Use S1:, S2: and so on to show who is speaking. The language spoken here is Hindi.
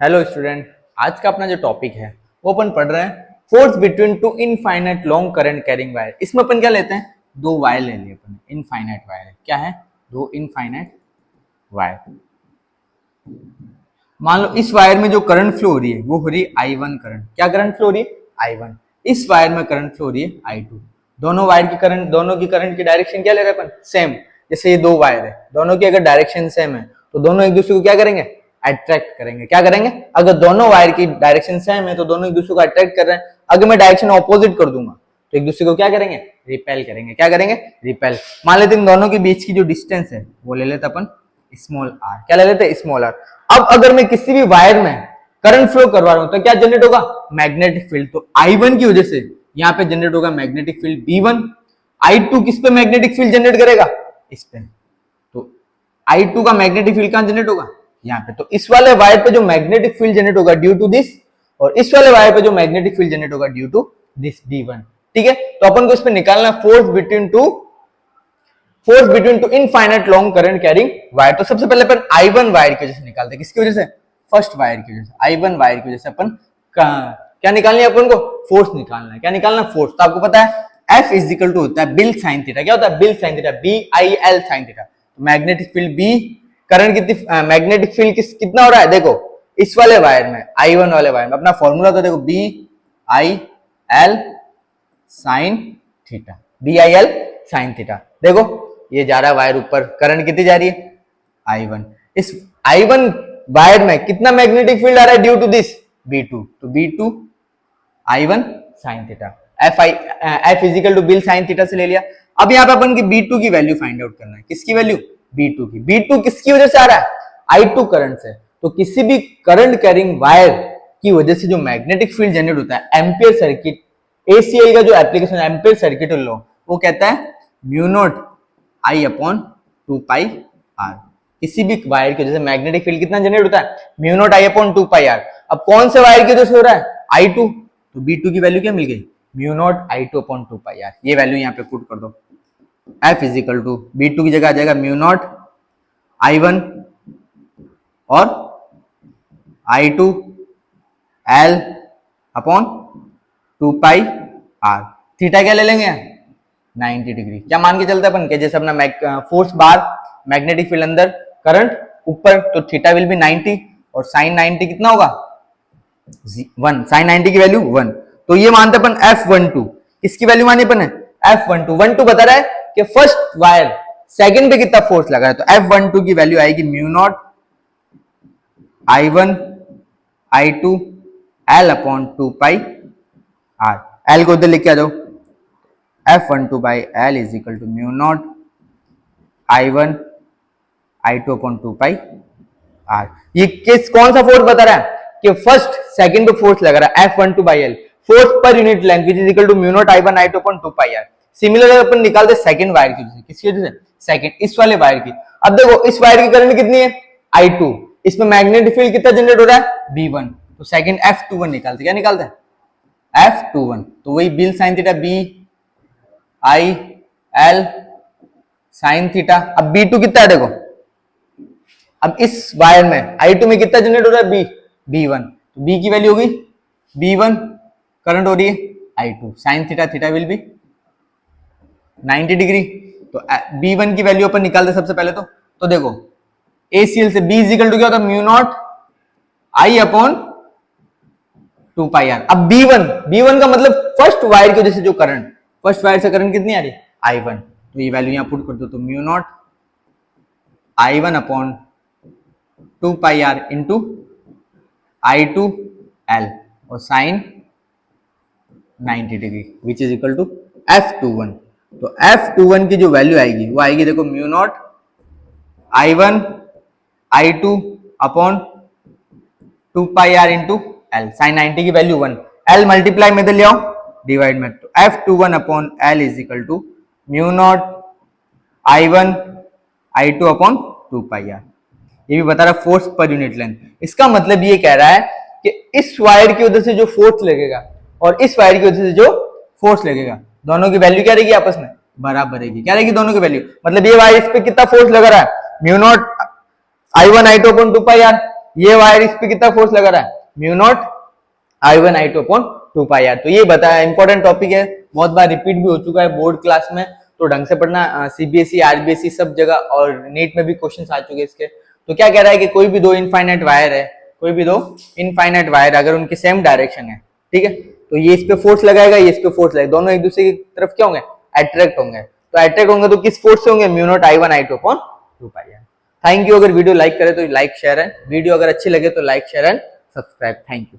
S1: हेलो स्टूडेंट, आज का अपना जो टॉपिक है वो अपन पढ़ रहे हैं force between two infinite long current carrying wire. इसमें अपन क्या लेते हैं, दो वायर ले लिए अपन। इनफाइनाइट वायर क्या है, दो इनफाइनाइट वायर। मान लो इस वायर में जो करंट फ्लो हो रही है वो हो रही है I1 करंट। क्या करंट फ्लो हो रही है, I1। इस वायर में करंट फ्लो हो रही है I2। दोनों वायर की करंट, दोनों की करंट की डायरेक्शन क्या ले रहे हैं अपन, सेम। जैसे ये दो वायर है, दोनों की अगर डायरेक्शन सेम है तो दोनों एक दूसरे को क्या करेंगे, अट्रैक्ट करेंगे। क्या करेंगे, अगर दोनों वायर की डायरेक्शन सेम है तो दोनों एक दूसरे को अट्रैक्ट कर रहे हैं। अगर मैं डायरेक्शन ऑपोजिट कर दूंगा तो एक दूसरे को क्या करेंगे, रिपेल करेंगे। क्या करेंगे, रिपेल। मान लेते इन दोनों के बीच की जो डिस्टेंस है वो ले लेते अपन स्मॉल r। क्या ले लेते, स्मॉल r। अब अगर मैं किसी भी वायर में करंट फ्लो करवा रहा हूं तो क्या जनरेट होगा, मैग्नेटिक फील्ड। तो I1 की वजह से यहां पे जनरेट होगा मैग्नेटिक फील्ड B1। I2 किस पे मैग्नेटिक फील्ड जनरेट करेगा, इस पे। तो I2 का मैग्नेटिक फील्ड कहां जनरेट होगा, यहाँ पे। तो इस वाले वायर पे जो मैग्नेटिक फील्ड जनरेट होगा ड्यू टू दिस, और इस वाले वायर पे जो मैग्नेटिक फील्ड जनरेट होगा ड्यू टू दिस B1। ठीक है, तो अपन को इस पे निकालना force between two infinite long current carrying wire. तो सबसे पहले अपन I1 वायर की वजह से निकालते हैं। किसकी वजह से, फर्स्ट वायर की वजह से। I1 वायर की वजह से अपन क्या निकालनी है, अपन को फोर्स निकालना है। क्या निकालना, फोर्स। तो आपको पता है F इज इक्वल टू होता है बिल साइन थीटा। क्या होता है, bill sine theta, BIL sine theta. Magnetic field B, current कितनी, मैग्नेटिक फील्ड कितना हो रहा है, देखो इस वाले वायर में, I1 वाले वायर में अपना फॉर्मूला तो देखो BIL sine theta, BIL sine theta. देखो ये जा रहा है वायर ऊपर, करंट कितनी जा रही है, I1। इस I1 वायर में कितना मैग्नेटिक फील्ड आ रहा है ड्यू टू दिस B2। तो B2 I1 sine theta. F is equal to BIL sine theta से ले लिया। अब यहाँ पे अपन की B2 की वैल्यू फाइंड आउट करना है। किसकी वैल्यू, B2 की। B2 किसकी वजह से आ रहा है, I2 करंट से। तो किसी भी करंट कैरिंग वायर की वजह से जो मैग्नेटिक फील्ड जनरेट होता है, एम्पियर सर्किट, ACL का जो एप्लीकेशन एम्पियर सर्किट लॉ, वो कहता है mu not I upon 2 r। किसी भी वायर की वजह से मैग्नेटिक फील्ड कितना जनरेट होता है, mu not I upon 2 r। अब कौन से वायर की वजह से हो रहा है, I2। तो B2 की वैल्यू क्या मिल गई, mu naught I2 upon 2 r। ये वैल्यू यहाँ पे पुट कर दो। F इजिकल टू B2 की जगह आ जाएगा म्यू नॉट I1 और I2 L upon 2 r। Theta क्या ले लेंगे, 90 डिग्री। क्या मान के चलते अपन के, जैसे अपना फोर्स बार, मैग्नेटिक फील्ड अंदर, करंट ऊपर, तो थीटा विल बी 90 और साइन 90 कितना होगा, 1। साइन 90 की वैल्यू 1। तो ये मानते अपन F12। किसकी वैल्यू मानी अपन है, F12। 12 बता रहा है कि फर्स्ट वायर सेकंड पे कितना फोर्स लगा है। तो F12 की वैल्यू आएगी mu naught I1 I2 L upon 2 r। L को उधर लेके आ जाओ, F12 by L is equal to mu naught I1 I2 upon 2 r। ये किस, कौन सा फोर्स बता रहा है कि फर्स्ट सेकंड पे फोर्स लगा रहा है, F12 by L, force per unit length which is equal to mu naught I1 I2 upon 2 r। Similar अपन निकालते सेकंड वायर की वजह से। किसकी वजह से, सेकंड, इस वाले वायर की। अब देखो इस वायर की करंट कितनी है, I2। इसमें मैग्नेटिक फील्ड कितना जनरेट हो रहा है, B1। तो सेकंड F21 निकालते, क्या निकालते हैं, F21। तो वही bill sine theta, BIL sine theta. अब B2 कितना है देखो, अब इस वायर में I2 में कितना जनरेट हो रहा है, B1। तो B की वैल्यू होगी B1, करंट हो रही है I2, sine theta, theta will be 90 degree. तो B1 की वैल्यू अपन निकालते सबसे पहले। तो देखो ACL से B इजिकल टू क्या होता है, mu not I upon 2 r। अब B1 का मतलब फर्स्ट वायर की वजह से जो करंट, फर्स्ट वायर से करंट कितनी आ रही है, I1। तो ये वैल्यू यहां पुट कर दो। तो mu naught I1 upon 2 r into I2 L और sine 90 degree which is equal to F21। तो F21 की जो वैल्यू आएगी वो आएगी देखो mu naught I1 I2 upon 2 r into L, sine 90 की वैल्यू 1। L मल्टीप्लाई में ले आओ, डिवाइड में। तो F21 upon L is equal to mu naught I1 I2 upon 2 r। ये भी बता रहा है फोर्स पर यूनिट लेंथ। इसका मतलब ये कह रहा है कि इस वायर की वजह से जो फोर्स लगेगा और इस वायर की वजह से जो फोर्स लगेगा, दोनों की वैल्यू क्या रहेगी, आपस में बराबर रहेगी। क्या रहेगी, दोनों की वैल्यू। मतलब ये वायर इस पे कितना फोर्स लगा रहा है, mu naught I1 I2 upon 2 r, ये वायर इस पे कितना फोर्स लगा रहा है, mu naught I1 I2 upon 2 pi R. तो ये बताया, इंपॉर्टेंट टॉपिक है, बहुत बार रिपीट भी हो चुका है बोर्ड क्लास में, तो ढंग से पढ़ना। सीबीएसई आरबीएसई सब जगह और नीट में भी क्वेश्चंस आ चुके हैं इसके। तो क्या कह रहा है कि कोई भी दो इनफाइनाइट वायर है, कोई भी दो इनफाइनाइट वायर अगर उनकी सेम डायरेक्शन है, ठीक है, तो ये इस पे फोर्स लगाएगा, ये इस पे फोर्स लगाएगा, दोनों एक दूसरे की तरफ क्या होंगे, अट्रैक्ट होंगे। तो अट्रैक्ट होंगे तो किस फोर्स से होंगे, mu naught I1 I2 upon 2 pi R. Thank you. अगर वीडियो लाइक करे तो लाइक शेयर एंड, वीडियो अगर अच्छी लगे तो like share and subscribe. Thank you.